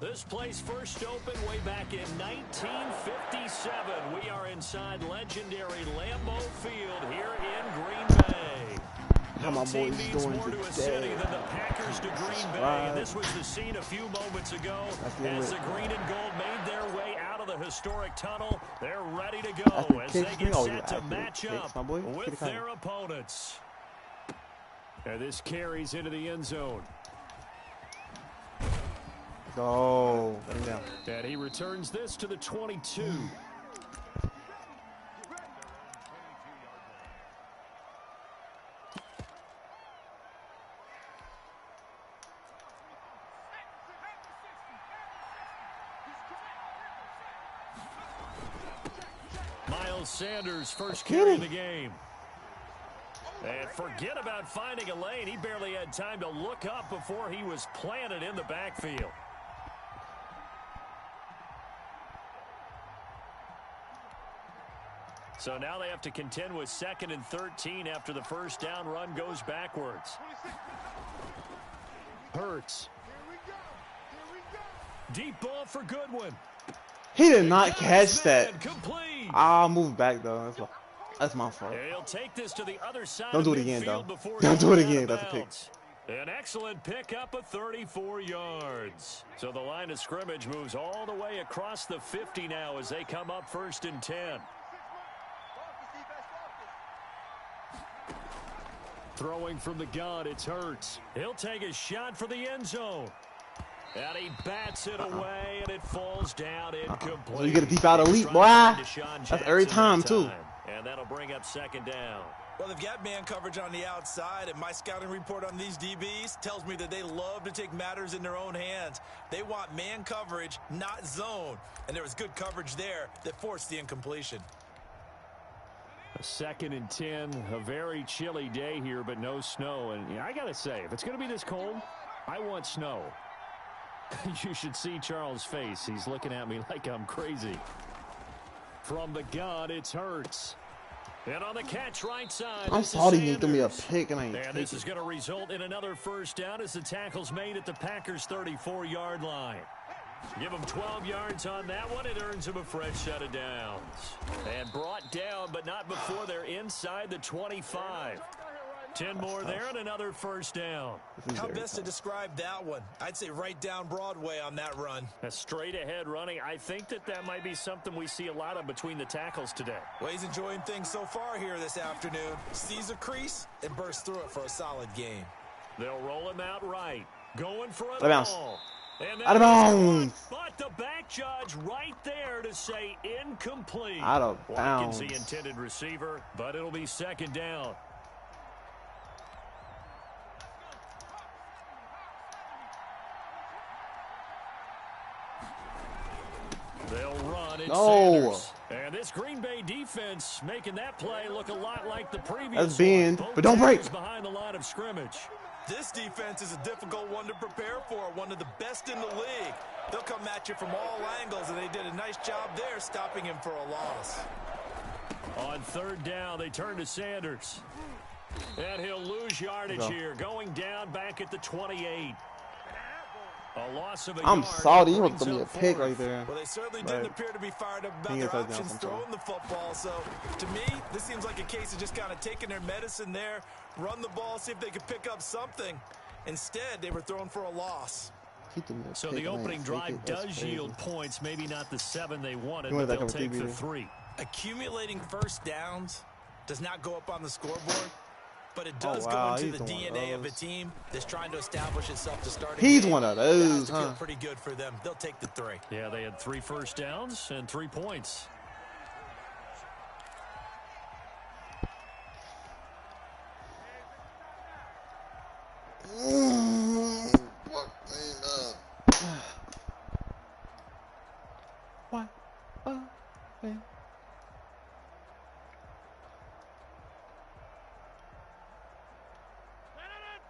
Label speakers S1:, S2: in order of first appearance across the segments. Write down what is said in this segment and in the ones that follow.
S1: This place first opened way back in 1957. We are inside legendary Lambeau Field here in Green Bay.
S2: How my boys doing
S1: more to a city than the Packers to Green Bay. And this was the scene a few moments ago as the green and gold made their way out of the historic tunnel. They're ready to go as they get set to match up with their opponents. And this carries into the end zone.
S2: Go.
S1: And he returns this to the 22. Miles Sanders first carry of the game. And forget about finding a lane. He barely had time to look up before he was planted in the backfield. So now they have to contend with 2nd and 13 after the first down run goes backwards. Hurts. Deep ball for Goodwin.
S2: He did not catch that. I'll move back, though. That's my fault.
S1: He'll take this to the other side.
S2: Don't do it again, though. Don't do it again. That's a pick.
S1: An excellent pickup of 34 yards. So the line of scrimmage moves all the way across the 50 now as they come up 1st and 10. Throwing from the gun, it's Hurts. He'll take a shot for the end zone. And he bats it away, and it falls down incomplete.
S2: So you get a deep out elite, boy. That's every time, too.
S1: And that'll bring up 2nd down.
S3: Well, they've got man coverage on the outside, and my scouting report on these DBs tells me that they love to take matters in their own hands. They want man coverage, not zone. And there was good coverage there that forced the incompletion.
S1: A 2nd and 10, a very chilly day here, but no snow. And I got to say, if it's going to be this cold, I want snow. You should see Charles' face. He's looking at me like I'm crazy. From the gun, it's Hurts. And on the catch right side,
S2: I'm sorry he threw me a pick and I ain't
S1: and this is going to result in another first down as the tackle's made at the Packers' 34-yard line. Give him 12 yards on that one. It earns him a fresh set of downs. And brought down, but not before they're inside the 25. 10 more there and another first down.
S3: How best to describe that one? I'd say right down Broadway on that run.
S1: A straight ahead running. I think that might be something we see a lot of between the tackles today.
S3: Well, he's enjoying things so far here this afternoon. Sees a crease and bursts through it for a solid game.
S1: They'll roll him out right. Going for a ball.
S2: Out of bounds.
S1: But the back judge right there to say incomplete.
S2: Out of bounds.
S1: Watkins, the intended receiver, but it'll be 2nd down. They'll run. It's Sanders. And this Green Bay defense making that play look a lot like the previous
S2: That's bend, but don't break.
S1: Behind the line of scrimmage.
S3: This defense is a difficult one to prepare for, one of the best in the league. They'll come at you from all angles, and they did a nice job there stopping him for a loss.
S1: On 3rd down, they turn to Sanders. And he'll lose yardage here, going down back at the 28. A loss of a
S2: I'm
S1: yard.
S2: sorry, you threw me a pick right there.
S3: Well, they certainly didn't appear to be fired up about their options throwing the football. So, to me, this seems like a case of just kind of taking their medicine there, run the ball, see if they could pick up something. Instead, they were thrown for a loss.
S1: So the opening drive does yield points, maybe not the 7 they wanted, but they'll take the 3.
S3: Accumulating first downs does not go up on the scoreboard, but it does go into the DNA of a team that's trying to establish itself to start.
S2: He's one of those,
S3: huh? Feel pretty good for them. They'll take the 3.
S1: Yeah, they had 3 first downs and 3 points.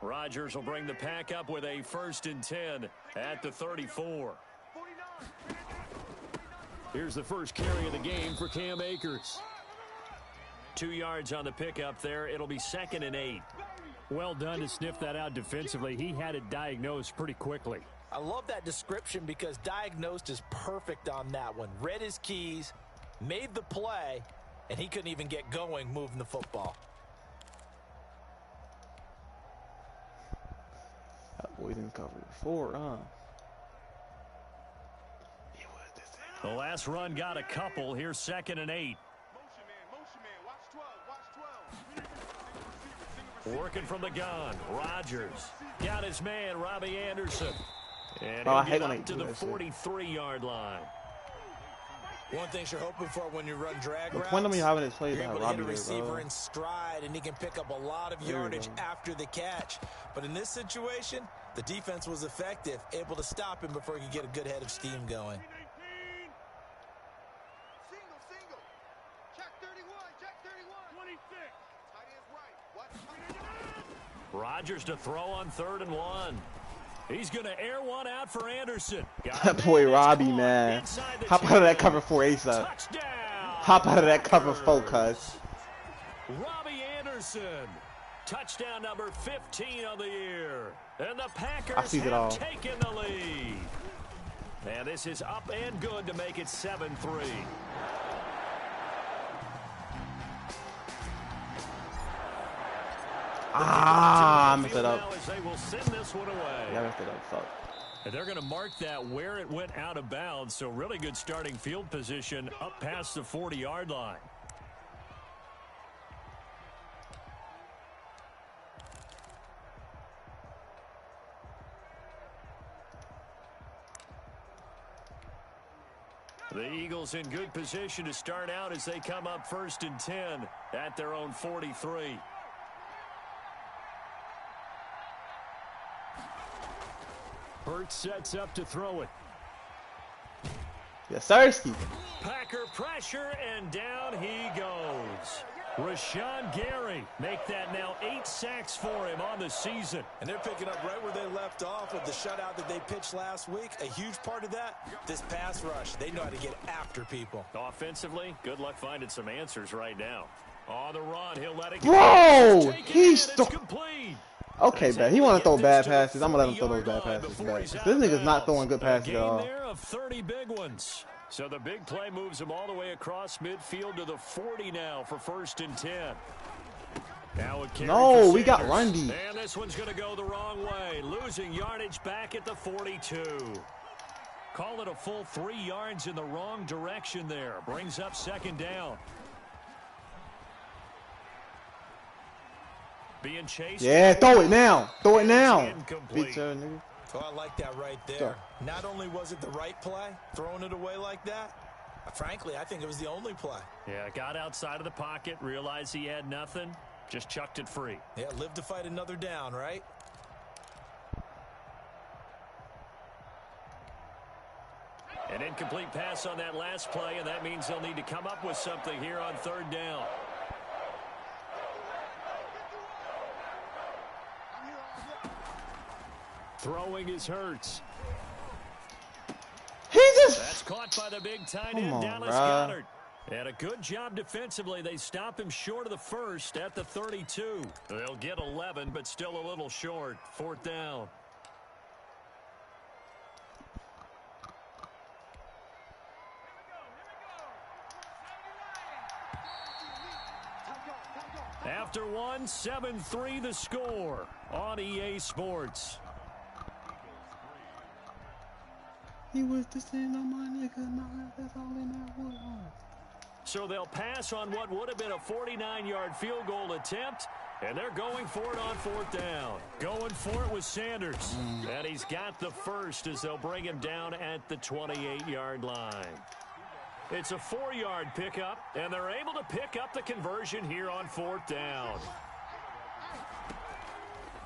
S1: Rodgers will bring the pack up with a 1st and 10 at the 34. Here's the first carry of the game for Cam Akers. 2 yards on the pickup there. It'll be 2nd and 8. Well done to sniff that out defensively. He had it diagnosed pretty quickly.
S3: I love that description because diagnosed is perfect on that one. Read his keys, made the play, and he couldn't even get going moving the football.
S2: That boy didn't cover before, huh?
S1: The last run got a couple. Here's 2nd and 8. Working from the gun, Rodgers got his man, Robbie Anderson. And he'll get up to the 43-yard line.
S3: One thing you're hoping for when you run drag routes,
S2: when you having his plays,
S3: you're able to
S2: Robbie
S3: hit a receiver
S2: there,
S3: in stride, and he can pick up a lot of yardage after the catch. But in this situation, the defense was effective, able to stop him before he could get a good head of steam going.
S1: Rodgers to throw on 3rd and 1. He's going to air one out for Anderson.
S2: That boy Robbie, man. Hop out of that cover 4 ASAP. Hop out of that cover 4, cuz.
S1: Robbie Anderson. Touchdown number 15 on the year. And the Packers have taken the lead. And this is up and good to make it 7-3.
S2: I messed it up.
S1: They will send this one away.
S2: Yeah, I messed it up. Fuck.
S1: And they're going to mark that where it went out of bounds. So really good starting field position up past the 40-yard line. The Eagles in good position to start out as they come up 1st and 10 at their own 43. Hurts sets up to throw it.
S2: Yes, Sirski.
S1: Packer pressure, and down he goes. Rashawn Gary make that now 8 sacks for him on the season.
S3: And they're picking up right where they left off with the shutout that they pitched last week. A huge part of that, this pass rush. They know how to get after people.
S1: Offensively, good luck finding some answers right now. On the run, he'll let it go.
S2: Bro, he's
S1: complete.
S2: Okay, bad. He want to throw bad passes. I'm going to let him throw those bad passes back. This nigga's not throwing good passes at all.
S1: There of 30 big ones. So the big play moves him all the way across midfield to the 40 now for 1st and 10. Now
S2: no, we got Lundy.
S1: And this one's going to go the wrong way. Losing yardage back at the 42. Call it a full 3 yards in the wrong direction there. Brings up 2nd down. Being chased.
S2: Yeah, throw it now. Throw it now. Bitch, nigga.
S3: Oh, I like that right there. Sure. Not only was it the right play, throwing it away like that, frankly, I think it was the only play.
S1: Yeah, got outside of the pocket, realized he had nothing, just chucked it free.
S3: Yeah, live to fight another down, right?
S1: An incomplete pass on that last play, and that means they'll need to come up with something here on 3rd down. Throwing is Hurts. That's caught by the big tight end, Dallas Goedert. And a good job defensively. They stop him short of the 1st at the 32. They'll get 11, but still a little short. 4th down. After one, 7-3 the score on EA Sports.
S2: He was the same on my nigga, that's all in that wood.
S1: So they'll pass on what would have been a 49-yard field goal attempt, and they're going for it on 4th down. Going for it with Sanders. And he's got the first as they'll bring him down at the 28-yard line. It's a 4-yard pickup, and they're able to pick up the conversion here on 4th down.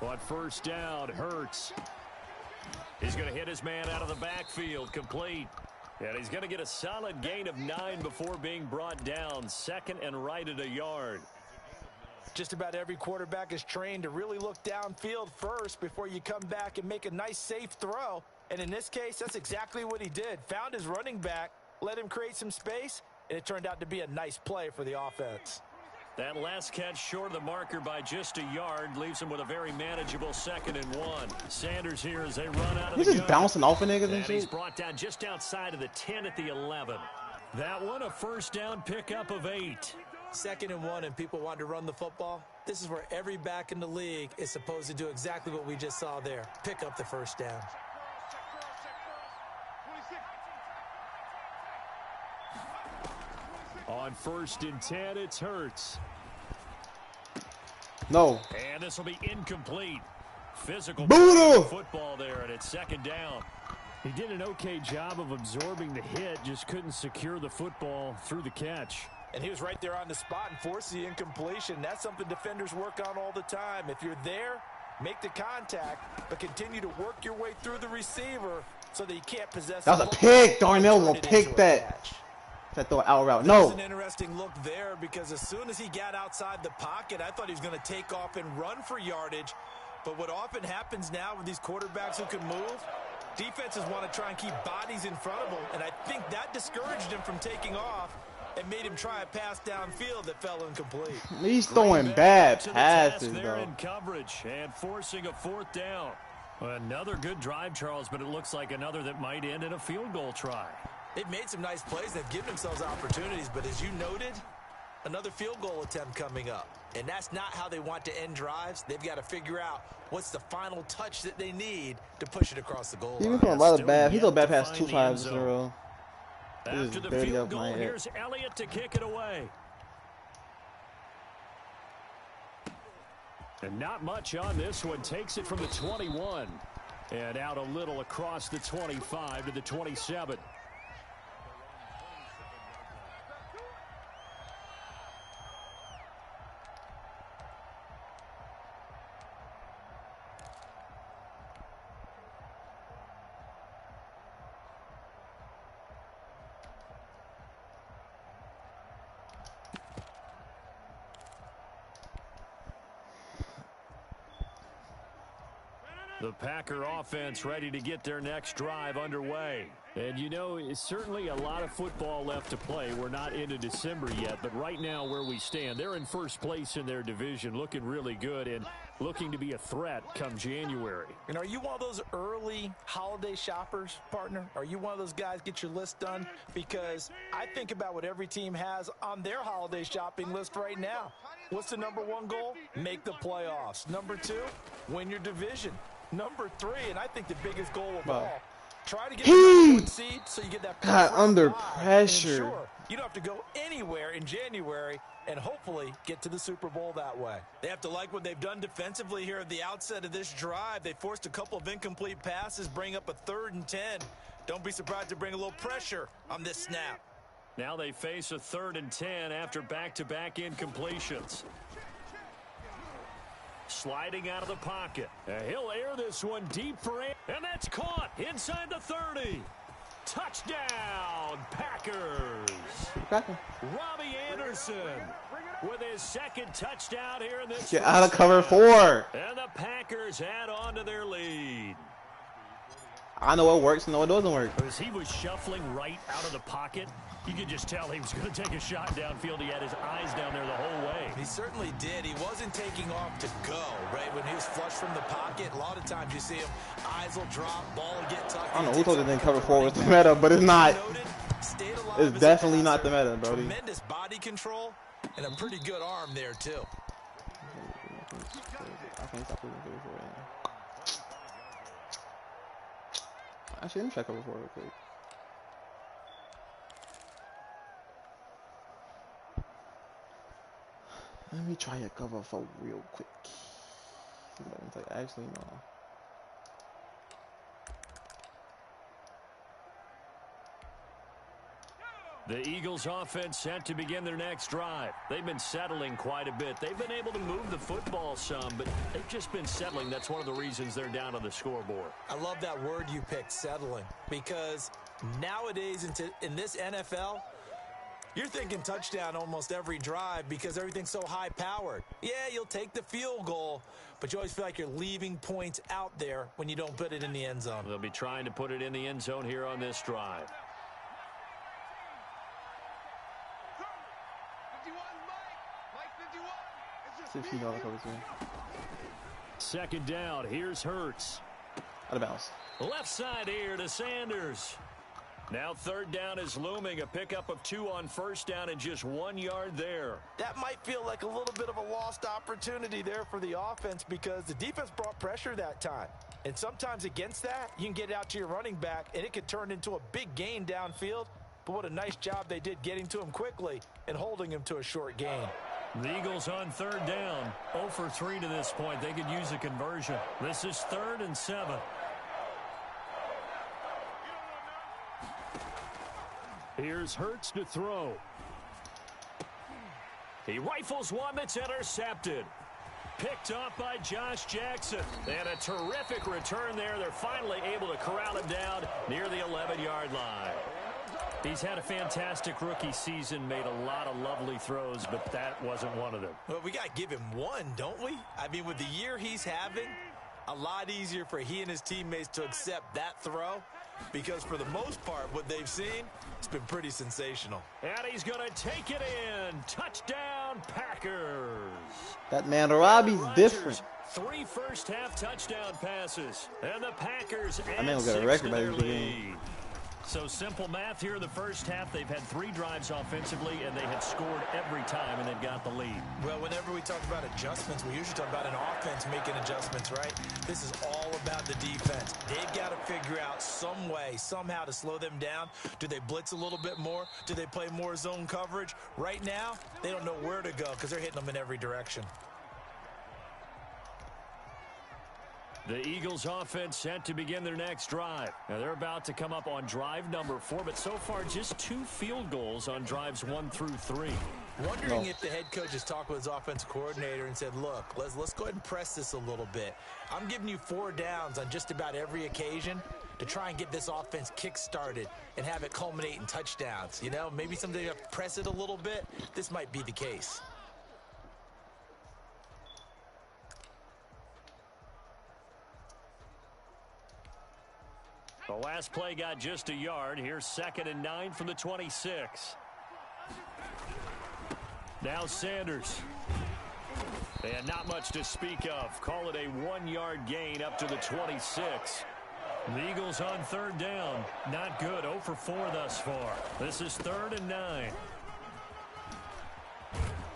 S1: On 1st down, Hurts. He's going to hit his man out of the backfield, complete. And he's going to get a solid gain of 9 before being brought down. 2nd and right at a yard.
S3: Just about every quarterback is trained to really look downfield first before you come back and make a nice, safe throw. And in this case, that's exactly what he did. Found his running back, let him create some space, and it turned out to be a nice play for the offense.
S1: That last catch short of the marker by just a yard leaves him with a very manageable 2nd and 1. Sanders here as they run out of the gun.
S2: He's just bouncing off of niggas and
S1: He's
S2: shit.
S1: brought down just outside of the 10 at the 11. That one a first down pickup of 8.
S3: 2nd and 1 and people want to run the football. This is where every back in the league is supposed to do exactly what we just saw there. Pick up the first down.
S1: On 1st and 10, it's Hurts.
S2: No.
S1: And this will be incomplete. Physical football there, and it's 2nd down. He did an okay job of absorbing the hit, just couldn't secure the football through the catch.
S3: And he was right there on the spot and forced the incompletion. That's something defenders work on all the time. If you're there, make the contact, but continue to work your way through the receiver so that you can't possess.
S2: That was a pick. Darnell will pick that. That throw out route. No.
S3: That was an interesting look there because as soon as he got outside the pocket, I thought he was going to take off and run for yardage. But what often happens now with these quarterbacks who can move, defenses want to try and keep bodies in front of them. And I think that discouraged him from taking off and made him try a pass downfield that fell incomplete.
S2: He's throwing bad passes,
S1: there
S2: though.
S1: In coverage and forcing a 4th down. Another good drive, Charles, but it looks like another that might end in a field goal try.
S3: They've made some nice plays. They've given themselves opportunities, but as you noted, another field goal attempt coming up. And that's not how they want to end drives. They've got to figure out what's the final touch that they need to push it across the goal line.
S2: He's been throwing a lot of bad. He threw a bad pass 2 times in a row.
S1: After the field goal, here's Elliott to kick it away. And not much on this one. Takes it from the 21. And out a little across the 25 to the 27. The Packer offense ready to get their next drive underway. And, you know, it's certainly a lot of football left to play. We're not into December yet, but right now where we stand, they're in first place in their division, looking really good and looking to be a threat come January.
S3: And are you one of those early holiday shoppers, partner? Are you one of those guys get your list done? Because I think about what every team has on their holiday shopping list right now. What's the #1 goal? Make the playoffs. #2, win your division. #3, and I think the biggest goal of all, try to get the seed so you get that
S2: under pressure.
S3: Sure, you don't have to go anywhere in January and hopefully get to the Super Bowl that way. They have to like what they've done defensively here at the outset of this drive. They forced a couple of incomplete passes, bring up a 3rd and 10. Don't be surprised to bring a little pressure on this snap.
S1: Now they face a 3rd and 10 after back-to-back incompletions. Sliding out of the pocket. He'll air this one deep for him. And that's caught inside the 30. Touchdown, Packers. Robbie Anderson with his 2nd touchdown here in this.
S2: Get out of cover 4.
S1: And the Packers add on to their lead.
S2: I know what works and know what doesn't work.
S1: As he was shuffling right out of the pocket, you could just tell he was going to take a shot downfield. He had his eyes down there the whole way.
S3: He certainly did. He wasn't taking off to go, right? When he was flush from the pocket, a lot of times you see him, eyes will drop, ball will get tucked.
S2: I don't know who told you didn't cover 4 with the meta, but it's not. It's definitely not the meta, Brody.
S3: Tremendous body control and a pretty good arm there, too.
S2: I can't stop looking for it. Actually, let me check cover 4 real quick. Let me try a cover 4 real quick. Actually, no.
S1: The Eagles offense set to begin their next drive. They've been settling quite a bit. They've been able to move the football some, but they've just been settling. That's one of the reasons they're down on the scoreboard.
S3: I love that word you picked, settling, because nowadays in this NFL, you're thinking touchdown almost every drive because everything's so high-powered. Yeah, you'll take the field goal, but you always feel like you're leaving points out there when you don't put it in the end zone.
S1: They'll be trying to put it in the end zone here on this drive.
S2: See if you know the coverage here.
S1: Second down. Here's Hurts.
S2: Out of bounds.
S1: Left side here to Sanders. Now third down is looming. A pickup of 2 on first down and just 1 yard there.
S3: That might feel like a little bit of a lost opportunity there for the offense because the defense brought pressure that time. And sometimes against that, you can get out to your running back, and it could turn into a big gain downfield. But what a nice job they did getting to him quickly and holding him to a short gain.
S1: The Eagles on third down. 0 for 3 to this point. They could use a conversion. This is 3rd and 7. Here's Hurts to throw. He rifles one that's intercepted. Picked off by Josh Jackson. And a terrific return there. They're finally able to corral him down near the 11-yard line. He's had a fantastic rookie season, made a lot of lovely throws, but that wasn't one of them.
S3: Well, we got to give him one, don't we? I mean, with the year he's having, a lot easier for he and his teammates to accept that throw because for the most part, what they've seen, it's been pretty sensational.
S1: And he's going to take it in. Touchdown, Packers.
S2: That man Robbie's different.
S1: 3 first-half touchdown passes. And the Packers
S2: that man will get a record by the lead.
S1: So simple math here in the first half. They've had 3 drives offensively, and they have scored every time, and they've got the lead.
S3: Well, whenever we talk about adjustments, we usually talk about an offense making adjustments, right? This is all about the defense. They've got to figure out some way, somehow to slow them down. Do they blitz a little bit more? Do they play more zone coverage? Right now, they don't know where to go because they're hitting them in every direction.
S1: The Eagles offense set to begin their next drive. Now they're about to come up on drive number 4, but so far just 2 field goals on drives 1 through 3.
S3: Wondering if the head coach has talked with his offensive coordinator and said, look, let's go ahead and press this a little bit. I'm giving you 4 downs on just about every occasion to try and get this offense kick-started and have it culminate in touchdowns. You know, maybe someday you have to press it a little bit. This might be the case.
S1: The last play got just a yard. Here's 2nd and 9 from the 26. Now Sanders. And not much to speak of. Call it a 1-yard gain up to the 26. The Eagles on third down. Not good. 0 for 4 thus far. This is 3rd and 9.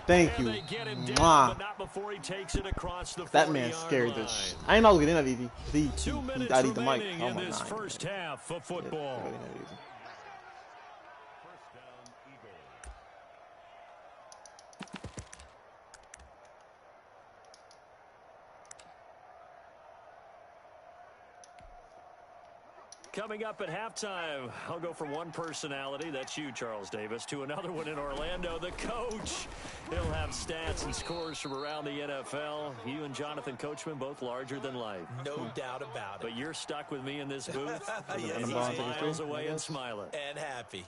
S2: Thank you.
S1: Down, but not before he takes it across the
S2: that man scared the shit. I ain't know I was getting that easy. He got the mic. Oh
S1: in
S2: my
S1: this
S2: God.
S1: First half of football. Coming up at halftime, I'll go from one personality, that's you, Charles Davis, to another one in Orlando, the coach. He'll have stats and scores from around the NFL. You and Jonathan Coachman, both larger than life.
S3: No doubt about it.
S1: But you're stuck with me in this booth.
S3: Yes,
S1: and he's miles away and smiling.
S3: And happy.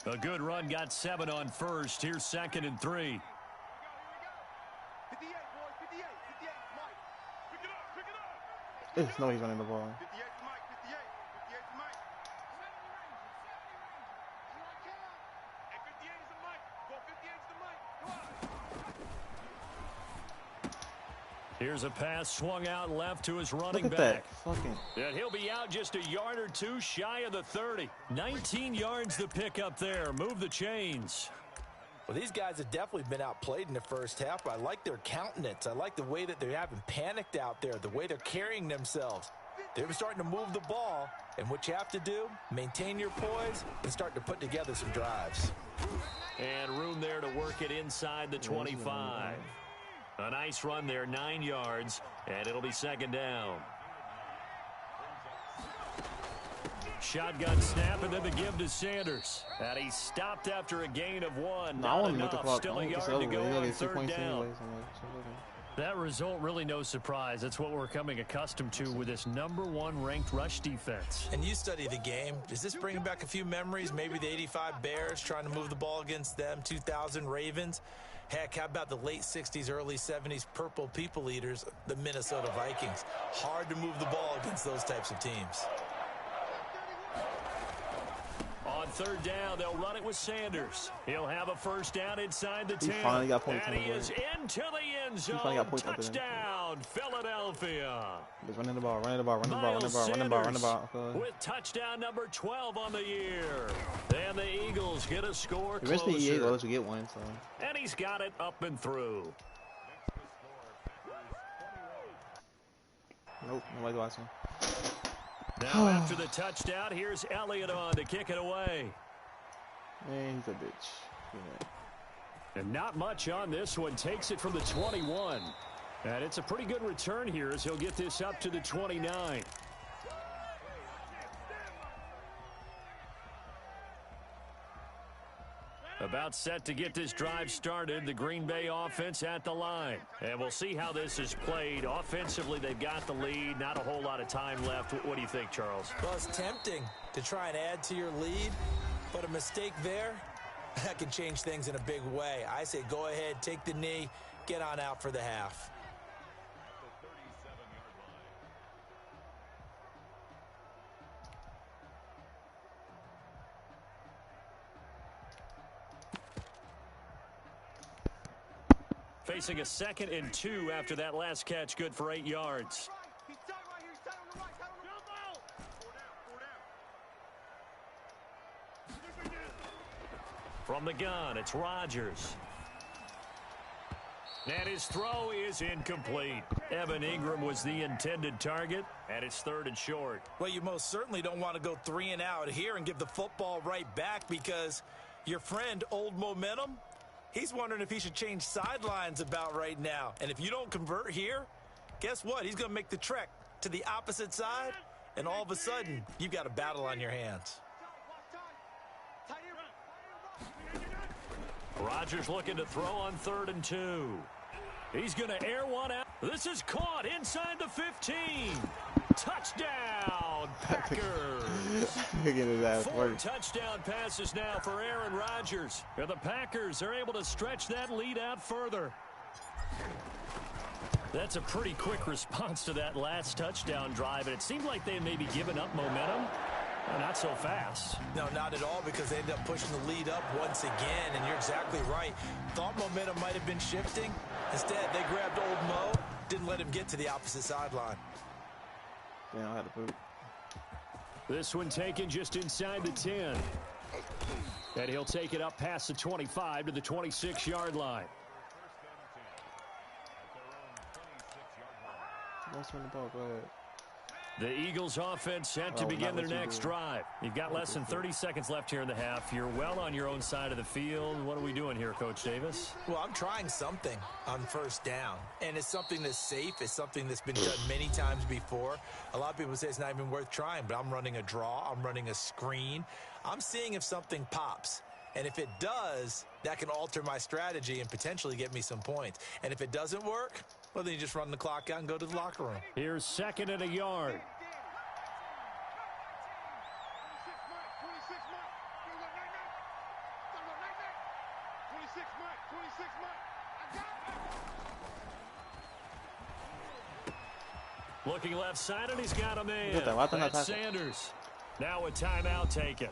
S3: A good run, got 7 on first. Here's 2nd and 3.
S2: There's no he's running the ball.
S1: Here's a pass swung out left to his running
S2: Look at
S1: back.
S2: that. Fucking.
S1: And he'll be out just a yard or 2 shy of the 30. 19 yards to pick up there. Move the chains.
S3: Well, these guys have definitely been outplayed in the first half. I like their countenance. I like the way that they haven't panicked out there, the way they're carrying themselves. They're starting to move the ball, and what you have to do, maintain your poise and start to put together some drives.
S1: And room there to work it inside the 25. A nice run there, 9 yards, and it'll be 2nd down. Shotgun snap, and then the give to Sanders. And he stopped after a gain of 1.
S2: No, I want to make the clock.
S1: Still a yard to go on 3rd down. That result, really no surprise. That's what we're coming accustomed to with this #1 ranked rush defense.
S3: And you study the game. Does this bring back a few memories? Maybe the '85 Bears trying to move the ball against them, 2000 Ravens. Heck, how about the late 60s, early 70s purple people eaters, the Minnesota Vikings? Hard to move the ball against those types of teams.
S1: On third down, they'll run it with Sanders. He'll have a first down inside the 10.
S2: He finally got points.
S1: And he is into the end zone. Touchdown, Philadelphia.
S2: Just running the ball, running the ball, running the ball, running the ball, running the ball, running the ball.
S1: With touchdown number 12 on the year. And the Eagles get a score closer.
S2: Eventually, the Eagles will get one. So.
S1: And he's got it up and through.
S2: Nope, nobody's watching.
S1: Now after the touchdown, here's Elliott on to kick it away.
S2: Man, he's a bitch. Yeah.
S1: And not much on this one. Takes it from the 21. And it's a pretty good return here as he'll get this up to the 29. About set to get this drive started. The Green Bay offense at the line. And we'll see how this is played. Offensively, they've got the lead. Not a whole lot of time left. What do you think, Charles?
S3: Well, it's tempting to try and add to your lead, but a mistake there, that can change things in a big way. I say go ahead, take the knee, get on out for the half.
S1: Facing a 2nd and 2 after that last catch, good for 8 yards. From the gun, it's Rodgers. And his throw is incomplete. Evan Ingram was the intended target, and it's 3rd and short.
S3: Well, you most certainly don't want to go 3 and out here and give the football right back because your friend, Old Momentum, he's wondering if he should change sidelines about right now. And if you don't convert here, guess what? He's going to make the trek to the opposite side, and all of a sudden, you've got a battle on your hands.
S1: Rodgers looking to throw on 3rd and 2. He's going to air one out. This is caught inside the 15. Touchdown, Packers. 4 touchdown passes now for Aaron Rodgers. And the Packers are able to stretch that lead out further. That's a pretty quick response to that last touchdown drive, and it seemed like they may be giving up momentum. Not so fast.
S3: No, not at all, because they ended up pushing the lead up once again, and you're exactly right. Thought momentum might have been shifting. Instead, they grabbed Old Mo, didn't let him get to the opposite sideline.
S2: Yeah, I had to boot.
S1: This one taken just inside the 10. And he'll take it up past the 25 to the 26-yard line.
S2: Let's run the ball. Go ahead.
S1: The Eagles offense set to begin their next drive. You've got less than 30 seconds left here in the half. You're well on your own side of the field. What are we doing here, Coach Davis?
S3: Well, I'm trying something on first down. And it's something that's safe. It's something that's been done many times before. A lot of people say it's not even worth trying, but I'm running a draw. I'm running a screen. I'm seeing if something pops. And if it does, that can alter my strategy and potentially get me some points. And if it doesn't work, well, then you just run the clock out and go to the locker room.
S1: Here's 2nd and a yard. Looking left side, and he's got a man. That's Sanders. Now a timeout taken.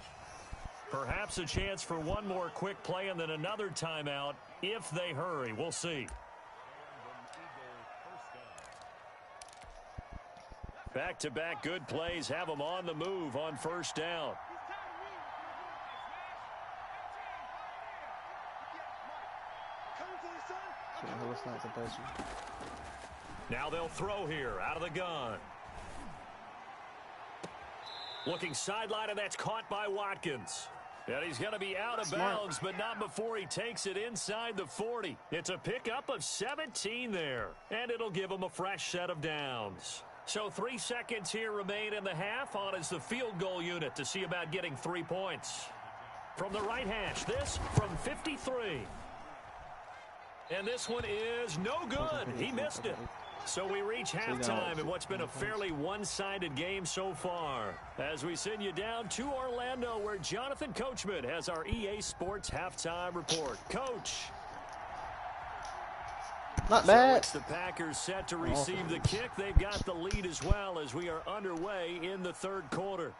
S1: Perhaps a chance for one more quick play and then another timeout if they hurry. We'll see. Back-to-back good plays have them on the move on first down. Now they'll throw here out of the gun. Looking sideline, and that's caught by Watkins. And he's going to be out of bounds, but not before he takes it inside the 40. It's a pickup of 17 there, and it'll give him a fresh set of downs. So 3 seconds here remain in the half. On is the field goal unit to see about getting 3 points. From the right hash, this from 53. And this one is no good. He missed it. So we reach halftime in what's been a fairly one-sided game so far. As we send you down to Orlando, where Jonathan Coachman has our EA Sports Halftime Report. Coach.
S2: Not bad.
S1: So it's the Packers set to receive the kick. They've got the lead as well as we are underway in the third quarter.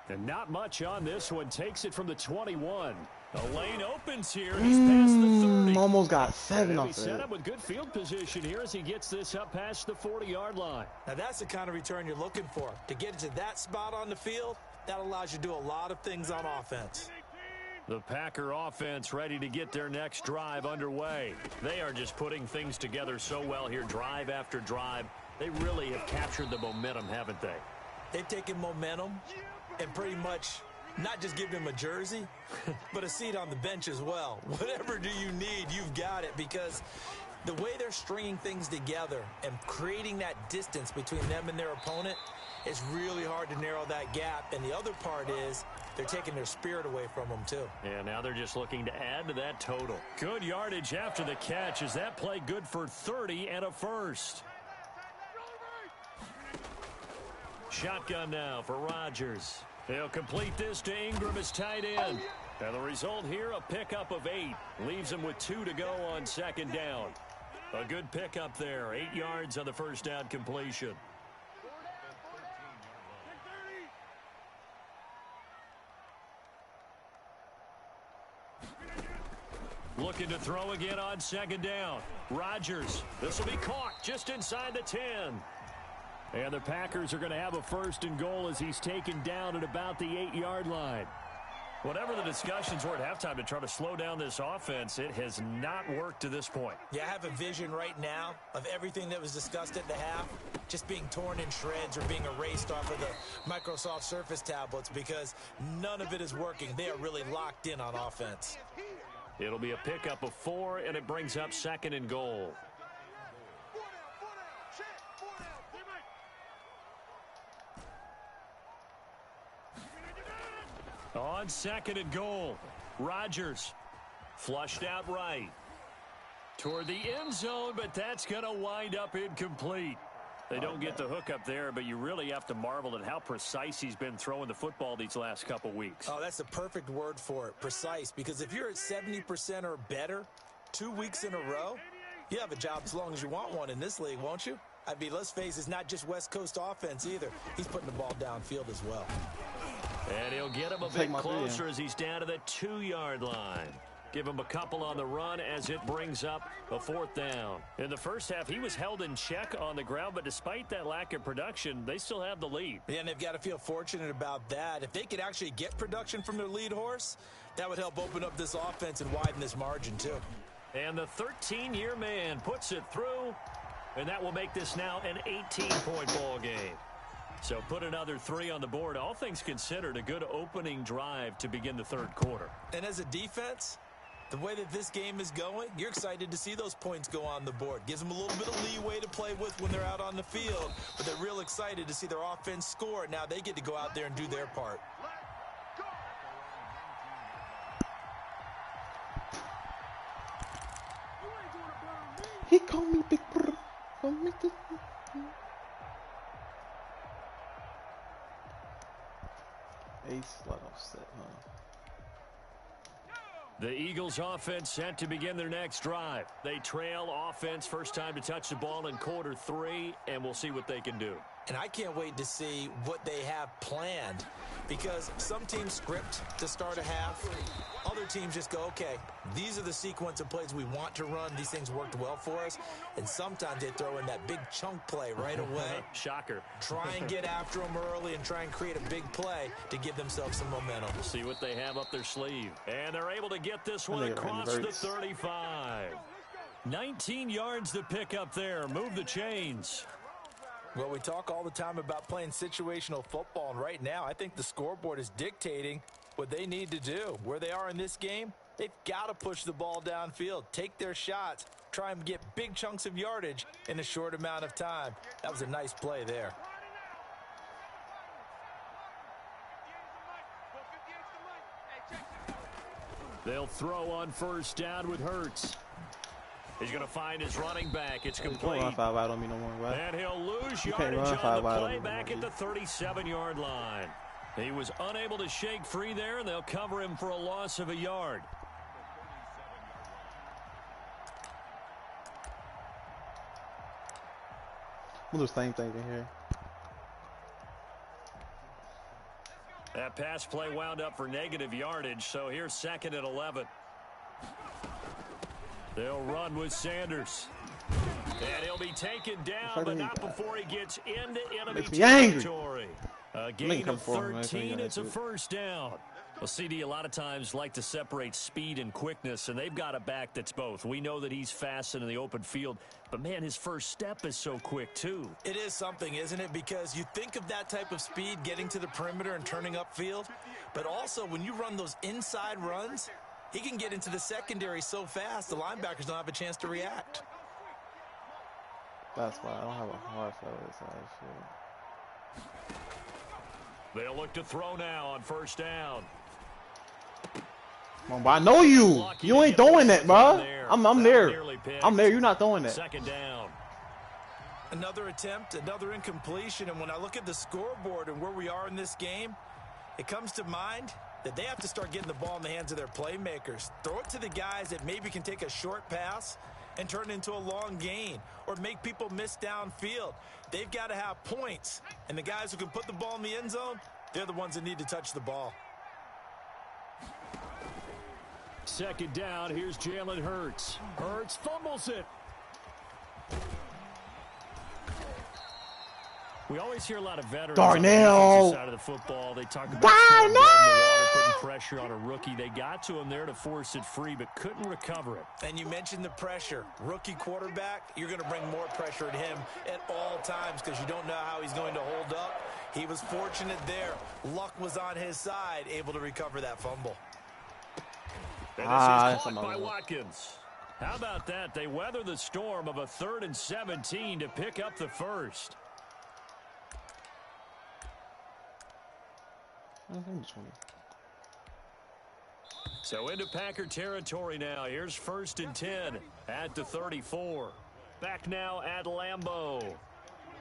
S1: And not much on this one. Takes it from the 21. The lane opens here. He's past the 30.
S2: Almost got 7 off
S1: it. Set up with good field position here as he gets this up past the 40-yard line.
S3: Now that's the kind of return you're looking for. To get to that spot on the field, that allows you to do a lot of things on offense.
S1: The Packer offense ready to get their next drive underway. They are just putting things together so well here, drive after drive. They really have captured the momentum, haven't they?
S3: They've taken momentum and pretty much not just give them a jersey, but a seat on the bench as well. Whatever do you need, you've got it, because the way they're stringing things together and creating that distance between them and their opponent, it's really hard to narrow that gap. And the other part is they're taking their spirit away from them, too.
S1: And now they're just looking to add to that total. Good yardage after the catch. Is that play good for 30 and a first? Shotgun now for Rodgers. He'll complete this to Ingram as tight end. And the result here, a pickup of 8. Leaves him with 2 to go on second down. A good pickup there. 8 yards on the first down completion. Looking to throw again on second down. Rodgers. This will be caught just inside the 10. And the Packers are going to have a first and goal as he's taken down at about the 8-yard line. Whatever the discussions were at halftime to try to slow down this offense, it has not worked to this point.
S3: Yeah, I have a vision right now of everything that was discussed at the half just being torn in shreds or being erased off of the Microsoft Surface tablets because none of it is working. They are really locked in on offense.
S1: It'll be a pickup of 4, and it brings up second and goal. On second and goal, Rodgers flushed out right toward the end zone, but that's going to wind up incomplete. They don't get the hook up there, but you really have to marvel at how precise he's been throwing the football these last couple weeks.
S3: Oh, that's the perfect word for it, precise, because if you're at 70% or better 2 weeks in a row, you have a job as long as you want one in this league, won't you? I mean, let's face it, it's not just West Coast offense either. He's putting the ball downfield as well.
S1: And he'll get him a bit closer as he's down to the 2-yard line. Give him a couple on the run as it brings up a 4th down. In the first half, he was held in check on the ground, but despite that lack of production, they still have the lead.
S3: Yeah, and they've got to feel fortunate about that. If they could actually get production from their lead horse, that would help open up this offense and widen this margin, too.
S1: And the 13-year man puts it through, and that will make this now an 18-point ball game. So put another 3 on the board. All things considered, a good opening drive to begin the third quarter.
S3: And as a defense, the way that this game is going, you're excited to see those points go on the board. Gives them a little bit of leeway to play with when they're out on the field, but they're real excited to see their offense score. Now they get to go out there and do their part.
S2: He called me Big Brr. Ace let offset, huh?
S1: The Eagles offense set to begin their next drive. They trail offense, first time to touch the ball in quarter 3, and we'll see what they can do.
S3: And I can't wait to see what they have planned, because some teams script to start a half. Other teams just go, okay, these are the sequence of plays we want to run. These things worked well for us. And sometimes they throw in that big chunk play right away.
S1: Shocker.
S3: Try and get after them early and try and create a big play to give themselves some momentum.
S1: We'll see what they have up their sleeve. And they're able to get this one across the 35. 19 yards to pick up there. Move the chains.
S3: Well, we talk all the time about playing situational football, and right now I think the scoreboard is dictating what they need to do. Where they are in this game, they've got to push the ball downfield, take their shots, try and get big chunks of yardage in a short amount of time. That was a nice play there.
S1: They'll throw on first down with Hurts. He's going to find his running back. It's complete.
S2: Don't run 5 wide on me no more, right?
S1: And he'll lose yardage on the play back at the 37-yard line. He was unable to shake free there, and they'll cover him for a loss of a yard.
S2: We'll do the same thing in here.
S1: That pass play wound up for negative yardage, so here's 2nd and 11. They'll run with Sanders. And he'll be taken down, but not before he gets into enemy territory. A gain of 13, it's a first down. Well, CD, a lot of times like to separate speed and quickness, and they've got a back that's both. We know that he's fast in the open field, but, man, his first step is so quick, too.
S3: It is something, isn't it? Because you think of that type of speed, getting to the perimeter and turning upfield, but also when you run those inside runs, he can get into the secondary so fast, the linebackers don't have a chance to react.
S2: That's why I don't have a hard for this shit.
S1: They'll look to throw now on first down.
S2: Come on, bro. I know you. You ain't throwing that, bro. I'm there. I'm there. You're not throwing that.
S1: 2nd down.
S3: Another attempt, another incompletion, and when I look at the scoreboard and where we are in this game, it comes to mind that they have to start getting the ball in the hands of their playmakers. Throw it to the guys that maybe can take a short pass and turn it into a long gain or make people miss downfield. They've got to have points, and the guys who can put the ball in the end zone, they're the ones that need to touch the ball.
S1: 2nd down, here's Jalen Hurts. Hurts fumbles it. We always hear a lot of veterans
S2: Darnell
S1: on the side of the football. They talk about putting pressure on a rookie. They got to him there to force it free, but couldn't recover it.
S3: And you mentioned the pressure. Rookie quarterback, you're going to bring more pressure at him at all times because you don't know how he's going to hold up. He was fortunate there. Luck was on his side, able to recover that fumble.
S1: And this is caught by Watkins. How about that? They weather the storm of a 3rd and 17 to pick up the first. So into Packer territory now. Here's 1st and 10 at the 34. Back now at Lambeau.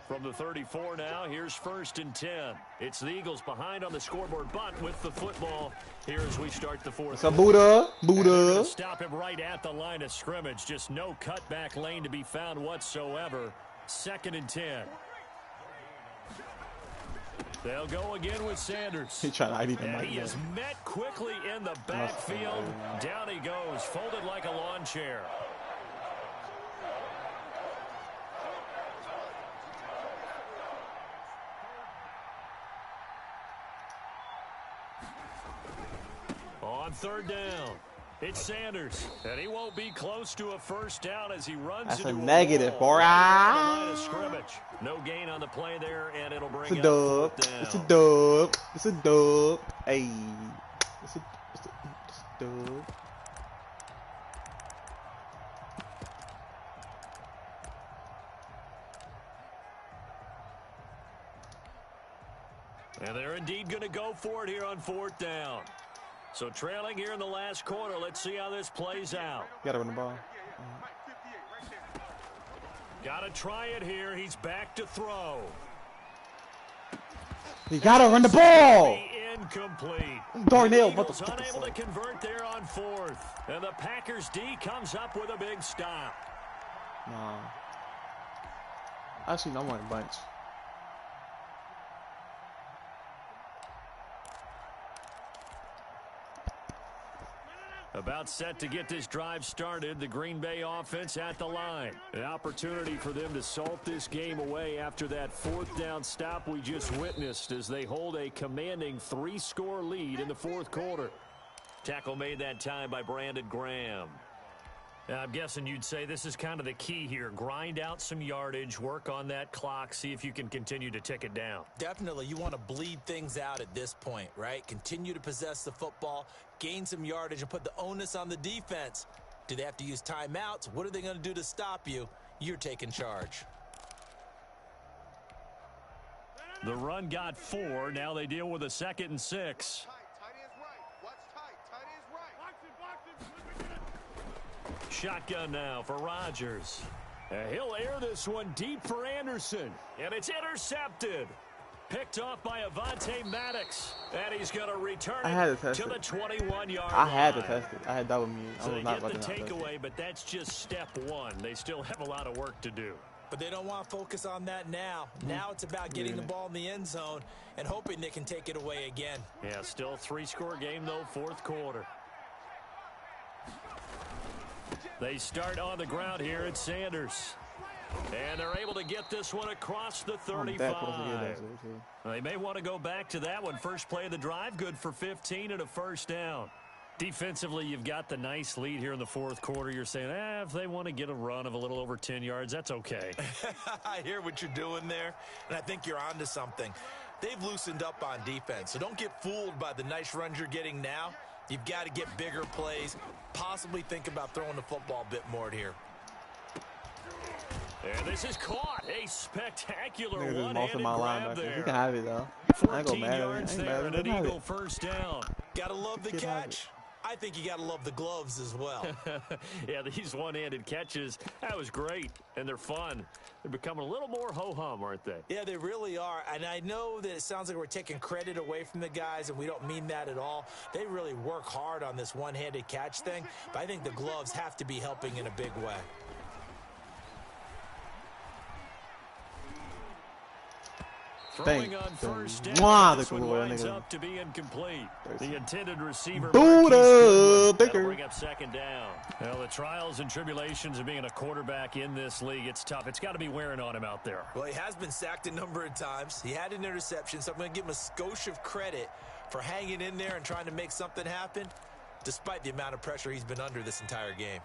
S1: From the 34 now, here's 1st and 10. It's the Eagles behind on the scoreboard, but with the football here as we start the 4th.
S2: So Buddha.
S1: Stop him right at the line of scrimmage. Just no cutback lane to be found whatsoever. 2nd and 10. They'll go again with Sanders.
S2: He trying to ID
S1: and he is met quickly in the backfield. Down he goes, folded like a lawn chair. On 3rd down, it's Sanders, and he won't be close to a first down as he runs
S2: That's
S1: into
S2: a negative, boy.
S1: Line of scrimmage. No gain on the play there, and it'll bring
S2: it's a dub. It's a dub. It's a dub. Hey, it's a dub.
S1: And they're indeed going to go for it here on 4th down. So trailing here in the last quarter. Let's see how this plays out.
S2: Got to run the ball.
S1: Got to try it here. He's back to throw.
S2: You got to run the ball.
S1: Incomplete.
S2: Darnell,
S1: what the fuck? Unable to convert there on 4th. And the Packers D comes up with a big stop.
S2: Nah. Actually, no more bunch.
S1: About set to get this drive started, the Green Bay offense at the line. An opportunity for them to salt this game away after that 4th down stop we just witnessed as they hold a commanding 3-score lead in the 4th quarter. Tackle made that time by Brandon Graham. I'm guessing you'd say this is kind of the key here. Grind out some yardage, work on that clock, see if you can continue to tick it down.
S3: Definitely, you want to bleed things out at this point, right? Continue to possess the football, gain some yardage, and put the onus on the defense. Do they have to use timeouts? What are they going to do to stop you? You're taking charge.
S1: The run got 4. Now they deal with a 2nd and 6. Shotgun now for Rodgers. He'll air this one deep for Anderson. And it's intercepted. Picked off by Avonte Maddox. And he's going to return it to the 21-yard line.
S2: I had to test it. I had double mute.
S1: So they get the takeaway, but that's just step 1. They still have a lot of work to do.
S3: But they don't want to focus on that now. Now it's about getting the ball in the end zone and hoping they can take it away again.
S1: Yeah, still 3-score game, though, fourth quarter. They start on the ground here at Sanders. And they're able to get this one across the 35. They may want to go back to that one. First play of the drive, good for 15 and a first down. Defensively, you've got the nice lead here in the fourth quarter. You're saying, if they want to get a run of a little over 10 yards, that's okay.
S3: I hear what you're doing there, and I think you're onto something. They've loosened up on defense, so don't get fooled by the nice runs you're getting now. You've got to get bigger plays, possibly think about throwing the football a bit more here.
S1: And this is caught. A spectacular one-handed grab there.
S2: You can have it, though.
S1: 14 yards there and an Eagle first down.
S3: Gotta love the catch. I think you gotta love the gloves as well.
S1: Yeah, these one-handed catches, that was great, and they're fun. They're becoming a little more ho-hum, aren't they?
S3: Yeah, they really are, and I know that it sounds like we're taking credit away from the guys, and we don't mean that at all. They really work hard on this one-handed catch thing, but I think the gloves have to be helping in a big way. Throwing on first down, this one winds up to be incomplete. The intended receiver bring up second down. Well, the trials and tribulations of being a quarterback in this league, it's tough. It's got to be wearing on him out there. Well, he has been sacked a number of times. He had an interception, so I'm going to give him a skosh of credit for hanging in there and trying to make something happen, despite the amount of pressure he's been under this entire game.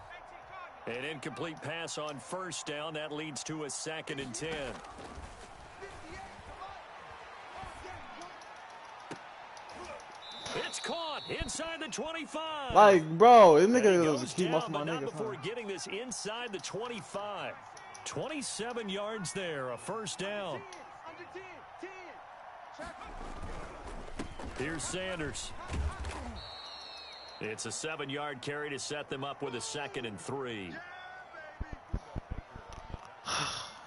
S3: An incomplete pass on first down. That leads to a 2nd and 10. It's caught inside the 25.
S2: Like, bro, this nigga was a key muscle my nigga.
S1: Before getting this inside the 25. 27 yards there, a first down. Here's Sanders. It's a 7-yard carry to set them up with a 2nd and 3.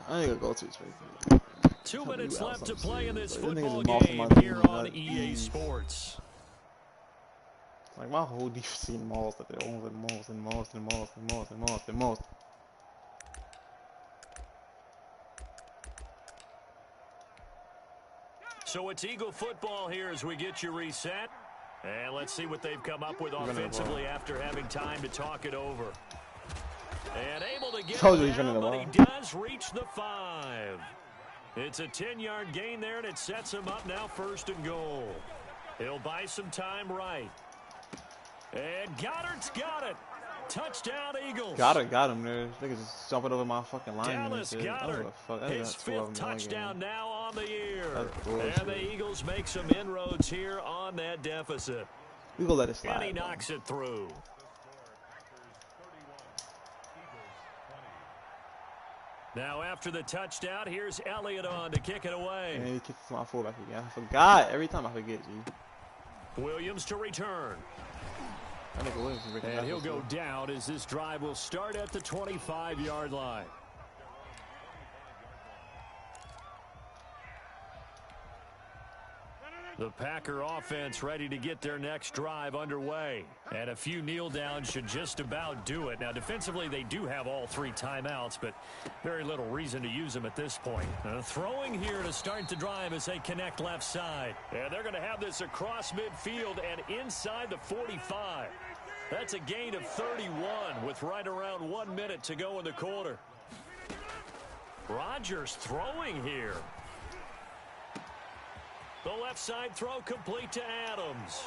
S2: I ain't gonna go to his face.
S1: 2 minutes left to play in this football game here on EA Sports.
S2: Like, my whole defense is most that they're over the most.
S1: So it's Eagle football here as we get you reset. And let's see what they've come up with offensively after having time to talk it over. And able to get down, but he does reach the 5. It's a 10-yard gain there, and it sets him up now 1st and goal. He'll buy some time right. And Goddard's got it. Touchdown, Eagles.
S2: Got him there. Niggas just jumping over my fucking line.
S1: Dallas Goddard, his 5th touchdown now on the year. And the Eagles make some inroads here on that deficit.
S2: We gonna let it slide.
S1: And he knocks it through. Now after the touchdown, here's Elliott on to kick it away.
S2: And he kicked my fullback again. I forgot. Every time I forget, G.
S1: Williams to return. And he'll go down as this drive will start at the 25-yard line. The Packer offense ready to get their next drive underway. And a few kneel downs should just about do it. Now, defensively, they do have all 3 timeouts, but very little reason to use them at this point. Throwing here to start the drive as they connect left side. And they're going to have this across midfield and inside the 45. That's a gain of 31 with right around 1 minute to go in the quarter. Rodgers throwing here. The left side throw complete to Adams.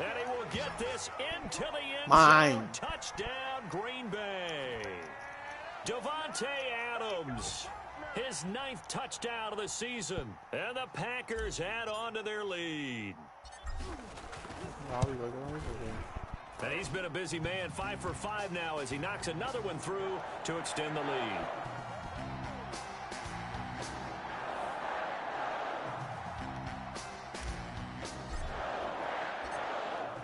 S1: And he will get this into the end zone. Touchdown, Green Bay. Davante Adams, his 9th touchdown of the season. And the Packers add on to their lead. And he's been a busy man, 5 for 5 now as he knocks another one through to extend the lead.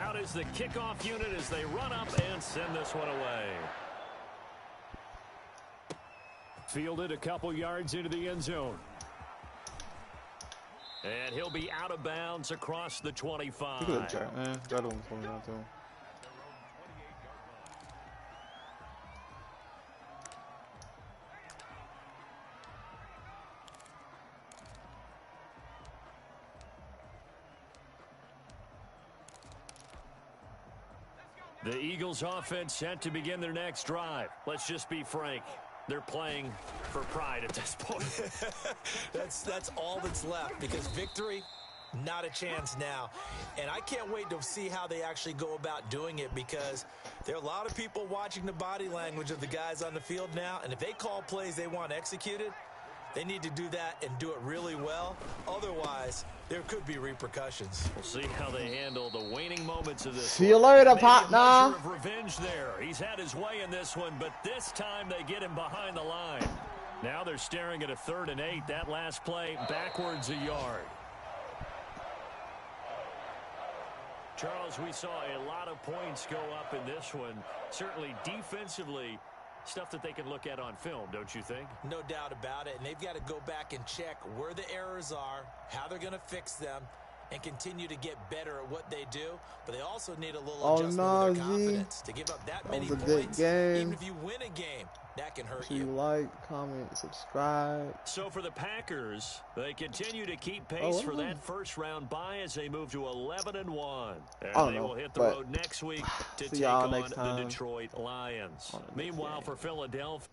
S1: Out is the kickoff unit as they run up and send this one away. Fielded a couple yards into the end zone. And he'll be out of bounds across the 25. The Eagles offense set to begin their next drive. Let's just be frank. They're playing for pride at this point.
S3: That's all that's left, because victory, not a chance now. And I can't wait to see how they actually go about doing it, because there are a lot of people watching the body language of the guys on the field now, and if they call plays they want executed, they need to do that and do it really well. Otherwise, there could be repercussions.
S1: We'll see how they handle the waning moments of this.
S2: See you later, partner.
S1: Of revenge there. He's had his way in this one, but this time they get him behind the line. Now they're staring at a 3rd and 8. That last play backwards a yard. Charles, we saw a lot of points go up in this one. Certainly defensively, stuff that they can look at on film, don't you think?
S3: No doubt about it. And they've got to go back and check where the errors are, how they're going to fix them, and continue to get better at what they do. But they also need a little adjustment of their confidence. To give up that many points, even if you win a game, that can hurt you.
S2: Like, comment, subscribe.
S1: So for the Packers, they continue to keep pace for that first-round bye as they move to 11-1. And they will hit the road next week to take on the Detroit Lions. Meanwhile, for Philadelphia,